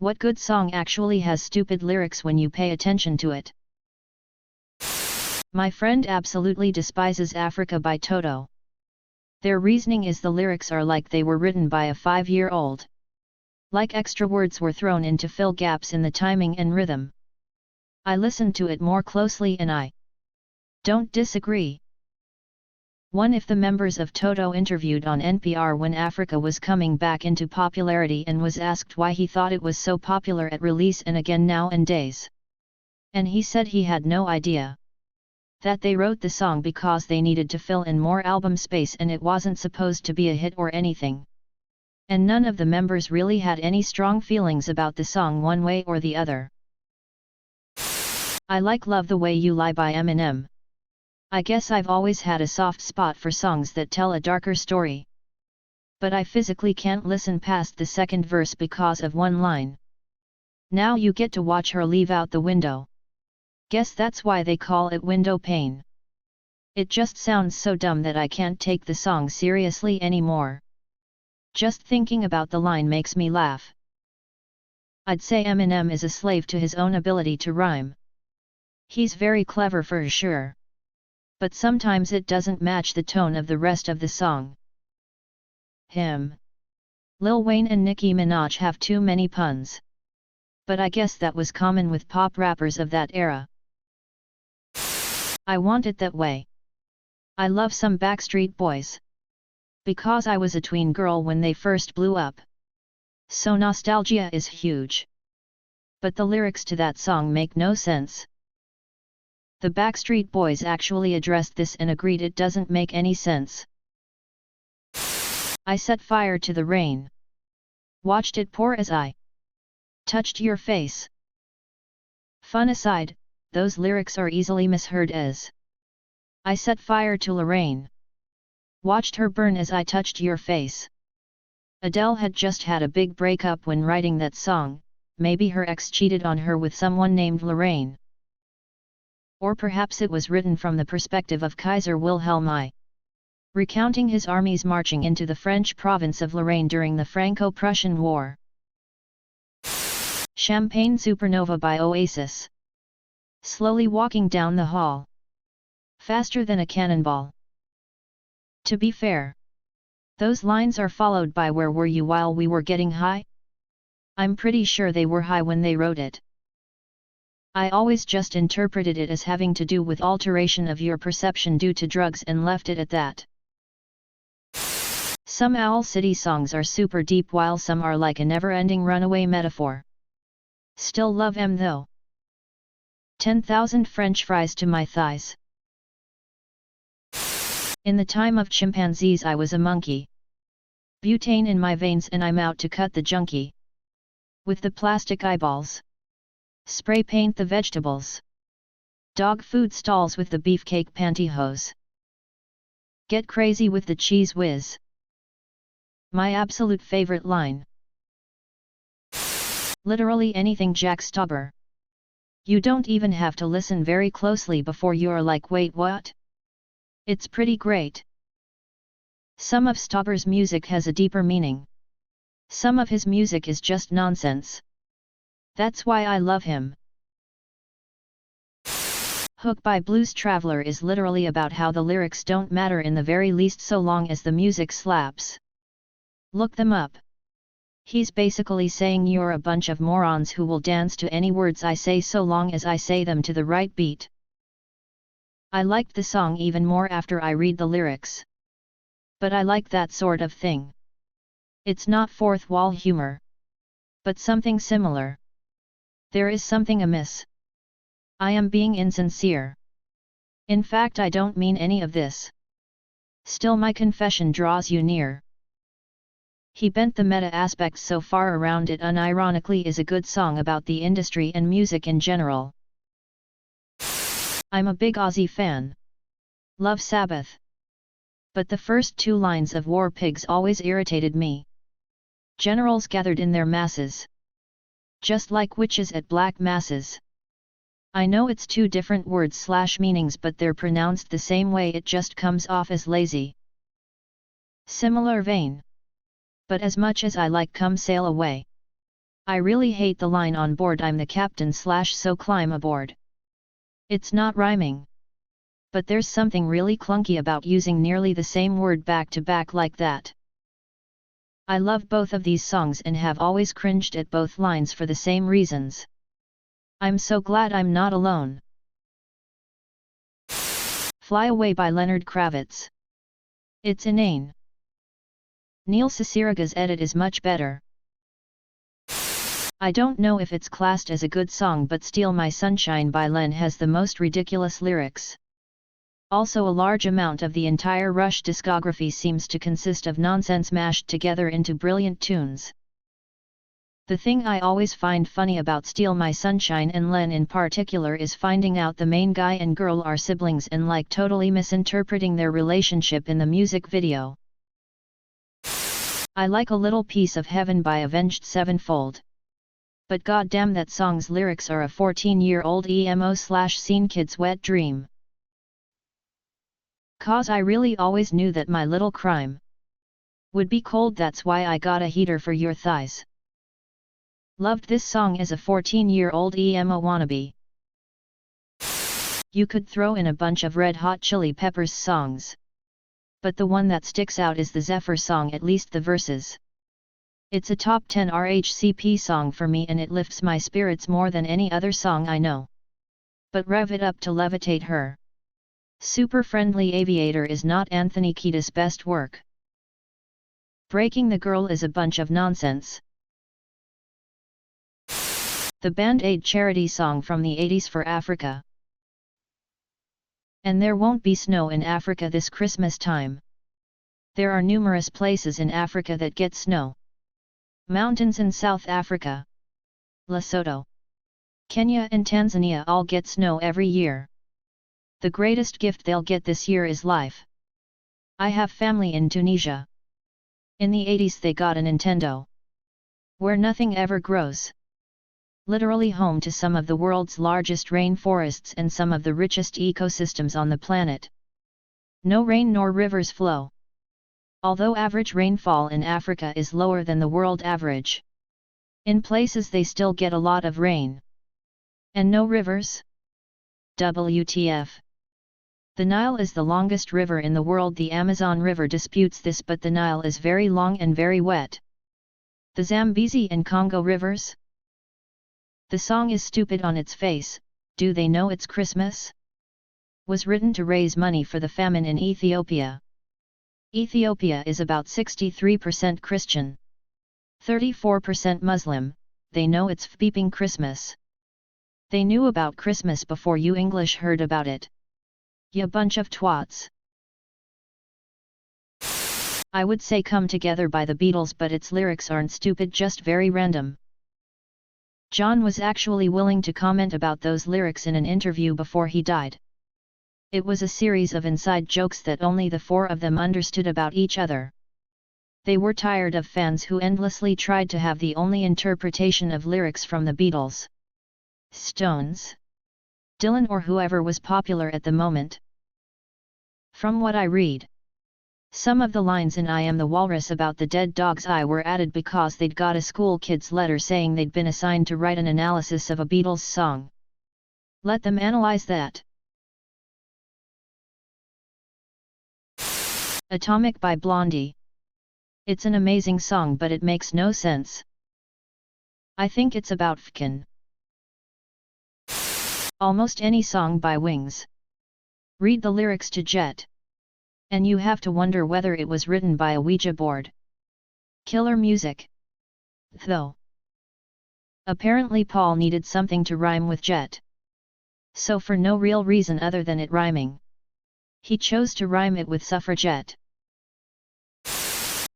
What good song actually has stupid lyrics when you pay attention to it? My friend absolutely despises Africa by Toto. Their reasoning is the lyrics are like they were written by a 5-year-old. Like extra words were thrown in to fill gaps in the timing and rhythm. I listened to it more closely and I don't disagree. One of the members of Toto interviewed on NPR when Africa was coming back into popularity and was asked why he thought it was so popular at release and again nowadays. And he said he had no idea. That they wrote the song because they needed to fill in more album space and it wasn't supposed to be a hit or anything. And none of the members really had any strong feelings about the song one way or the other. I like Love the Way You Lie by Eminem. I guess I've always had a soft spot for songs that tell a darker story. But I physically can't listen past the second verse because of one line. Now you get to watch her leave out the window. Guess that's why they call it window pane. It just sounds so dumb that I can't take the song seriously anymore. Just thinking about the line makes me laugh. I'd say Eminem is a slave to his own ability to rhyme. He's very clever for sure. But sometimes it doesn't match the tone of the rest of the song. Lil Wayne and Nicki Minaj have too many puns. But I guess that was common with pop rappers of that era. I Want It That Way. I love some Backstreet Boys. Because I was a tween girl when they first blew up. So nostalgia is huge. But the lyrics to that song make no sense. The Backstreet Boys actually addressed this and agreed it doesn't make any sense. I Set Fire to the Rain. Watched it pour as I touched your face. Fun aside, those lyrics are easily misheard as I set fire to Lorraine. Watched her burn as I touched your face. Adele had just had a big breakup when writing that song, maybe her ex cheated on her with someone named Lorraine. Or perhaps it was written from the perspective of Kaiser Wilhelm I, recounting his armies marching into the French province of Lorraine during the Franco-Prussian War. Champagne Supernova by Oasis. Slowly walking down the hall. Faster than a cannonball. To be fair, those lines are followed by Where Were You While We Were Getting High? I'm pretty sure they were high when they wrote it. I always just interpreted it as having to do with alteration of your perception due to drugs and left it at that. Some Owl City songs are super deep while some are like a never-ending runaway metaphor. Still love 'em though. 10,000 French fries to my thighs. In the time of chimpanzees I was a monkey. Butane in my veins and I'm out to cut the junkie. With the plastic eyeballs. Spray paint the vegetables. Dog food stalls with the beefcake pantyhose. Get crazy with the cheese whiz. My absolute favorite line. Literally anything Jack Stauber. You don't even have to listen very closely before you're like, wait, what? It's pretty great. Some of Stauber's music has a deeper meaning. Some of his music is just nonsense. That's why I love him. Hook by Blues Traveler is literally about how the lyrics don't matter in the very least so long as the music slaps. Look them up. He's basically saying you're a bunch of morons who will dance to any words I say so long as I say them to the right beat. I liked the song even more after I read the lyrics. But I like that sort of thing. It's not fourth wall humor. But something similar. There is something amiss. I am being insincere. In fact, I don't mean any of this. Still, my confession draws you near. He bent the meta aspects so far around it unironically is a good song about the industry and music in general. I'm a big Ozzy fan. Love Sabbath. But the first two lines of War Pigs always irritated me. Generals gathered in their masses. Just like witches at black masses. I know it's two different words/meanings, but they're pronounced the same way, it just comes off as lazy. Similar vein. But as much as I like Come Sail Away, I really hate the line on board I'm the captain / so climb aboard. It's not rhyming. But there's something really clunky about using nearly the same word back to back like that. I love both of these songs and have always cringed at both lines for the same reasons. I'm so glad I'm not alone. Fly Away by Leonard Kravitz. It's inane. Neil Cicieraga's edit is much better. I don't know if it's classed as a good song, but Steal My Sunshine by Len has the most ridiculous lyrics. Also, a large amount of the entire Rush discography seems to consist of nonsense mashed together into brilliant tunes. The thing I always find funny about Steal My Sunshine and Len in particular is finding out the main guy and girl are siblings and like totally misinterpreting their relationship in the music video. I like A Little Piece of Heaven by Avenged Sevenfold. But goddamn, that song's lyrics are a 14-year-old emo/scene kid's wet dream. 'Cause I really always knew that my little crime would be cold, that's why I got a heater for your thighs. Loved this song as a 14-year-old emo wannabe. You could throw in a bunch of Red Hot Chili Peppers songs. But the one that sticks out is the Zephyr song, at least the verses. It's a top 10 RHCP song for me and it lifts my spirits more than any other song I know. But Rev It Up to Levitate Her. Super Friendly Aviator is not Anthony Kiedis' best work. Breaking the Girl is a bunch of nonsense. The Band Aid charity song from the 80s for Africa. And there won't be snow in Africa this Christmas time. There are numerous places in Africa that get snow. Mountains in South Africa, Lesotho, Kenya and Tanzania all get snow every year. The greatest gift they'll get this year is life. I have family in Tunisia. In the 80s they got a Nintendo. Where nothing ever grows. Literally home to some of the world's largest rainforests and some of the richest ecosystems on the planet. No rain nor rivers flow. Although average rainfall in Africa is lower than the world average. In places they still get a lot of rain. And no rivers? WTF. The Nile is the longest river in the world. The Amazon River disputes this, but the Nile is very long and very wet. The Zambezi and Congo rivers? The song is stupid on its face. Do they know it's Christmas? Was written to raise money for the famine in Ethiopia. Ethiopia is about 63% Christian, 34% Muslim. They know it's beeping Christmas. They knew about Christmas before you English heard about it. Ya bunch of twats. I would say Come Together by the Beatles, but its lyrics aren't stupid, just very random. John was actually willing to comment about those lyrics in an interview before he died. It was a series of inside jokes that only the four of them understood about each other. They were tired of fans who endlessly tried to have the only interpretation of lyrics from the Beatles, Stones, Dylan or whoever was popular at the moment. From what I read, some of the lines in I Am the Walrus about the dead dog's eye were added because they'd got a school kid's letter saying they'd been assigned to write an analysis of a Beatles song. Let them analyze that. Atomic by Blondie. It's an amazing song, but it makes no sense. I think it's about fkin. Almost any song by Wings. Read the lyrics to Jet. And you have to wonder whether it was written by a Ouija board. Killer music. Though. Apparently Paul needed something to rhyme with Jet. So for no real reason other than it rhyming, he chose to rhyme it with suffragette.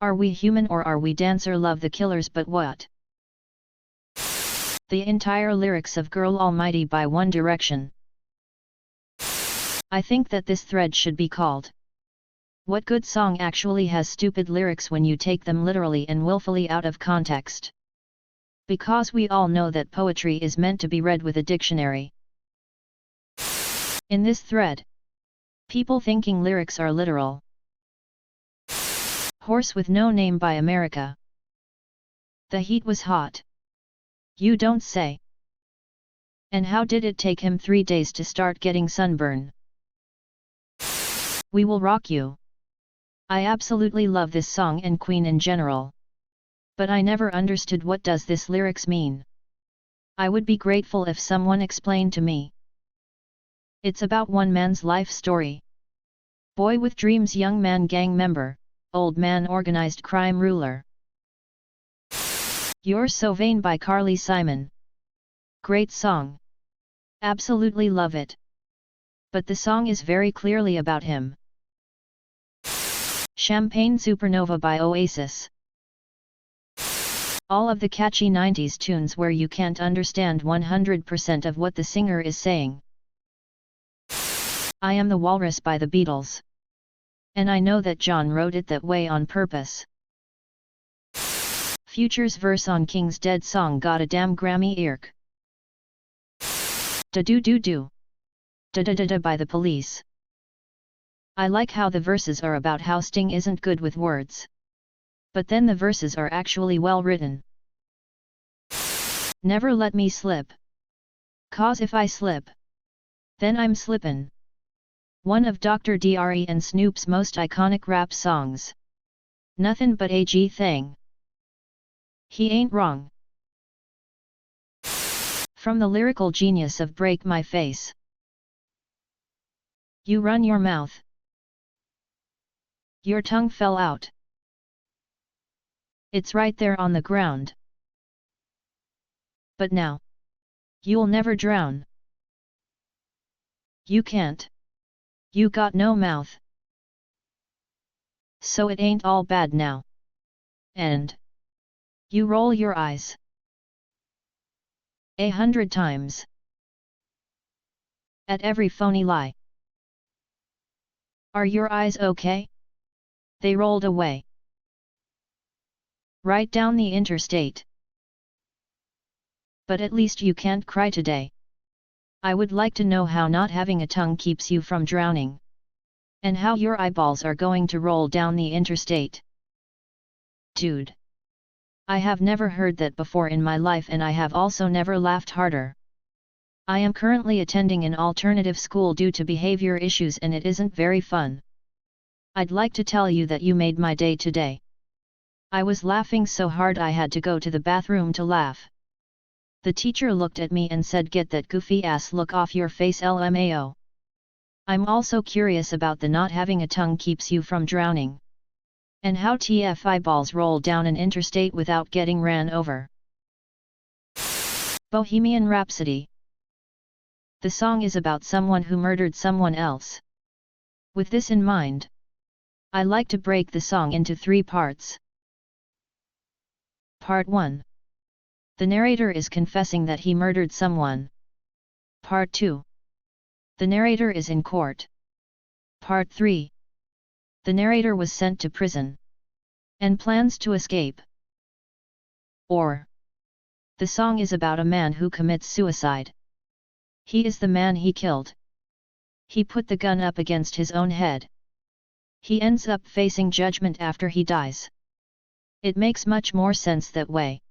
Are We Human or Are We Dancer? Love the Killers, but what? The entire lyrics of Girl Almighty by One Direction. I think that this thread should be called What Good Song Actually Has Stupid Lyrics When You Take Them Literally and Willfully Out of Context? Because we all know that poetry is meant to be read with a dictionary. In this thread, people thinking lyrics are literal. Horse with No Name by America. The heat was hot. You don't say. And how did it take him 3 days to start getting sunburn? We will rock you. I absolutely love this song and Queen in general. But I never understood what does this lyrics mean. I would be grateful if someone explained to me. It's about one man's life story. Boy with dreams, young man gang member, old man organized crime ruler. You're So Vain by Carly Simon. Great song. Absolutely love it. But the song is very clearly about him. Champagne Supernova by Oasis. All of the catchy 90s tunes where you can't understand 100% of what the singer is saying. I Am the Walrus by the Beatles. And I know that John wrote it that way on purpose. Future's verse on King's Dead song got a damn Grammy irk. Da do do do. Da da da da by the Police. I like how the verses are about how Sting isn't good with words. But then the verses are actually well written. Never Let Me Slip. 'Cause if I slip, then I'm slippin'. One of Dr. Dre and Snoop's most iconic rap songs. Nothin' but a G thing. He ain't wrong. From the lyrical genius of Break My Face. You run your mouth. Your tongue fell out. It's right there on the ground. But now, you'll never drown. You can't. You got no mouth. So it ain't all bad now. And you roll your eyes 100 times at every phony lie. Are your eyes okay? They rolled away. Right down the interstate. But at least you can't cry today. I would like to know how not having a tongue keeps you from drowning. And how your eyeballs are going to roll down the interstate. Dude. I have never heard that before in my life, and I have also never laughed harder. I am currently attending an alternative school due to behavior issues, and it isn't very fun. I'd like to tell you that you made my day today. I was laughing so hard I had to go to the bathroom to laugh. The teacher looked at me and said, "Get that goofy ass look off your face, LMAO." I'm also curious about the not having a tongue keeps you from drowning. And how TF eyeballs roll down an interstate without getting ran over. Bohemian Rhapsody. The song is about someone who murdered someone else. With this in mind, I like to break the song into 3 parts. Part 1. The narrator is confessing that he murdered someone. Part 2. The narrator is in court. Part 3. The narrator was sent to prison and plans to escape. Or, the song is about a man who commits suicide. He is the man he killed. He put the gun up against his own head. He ends up facing judgment after he dies. It makes much more sense that way.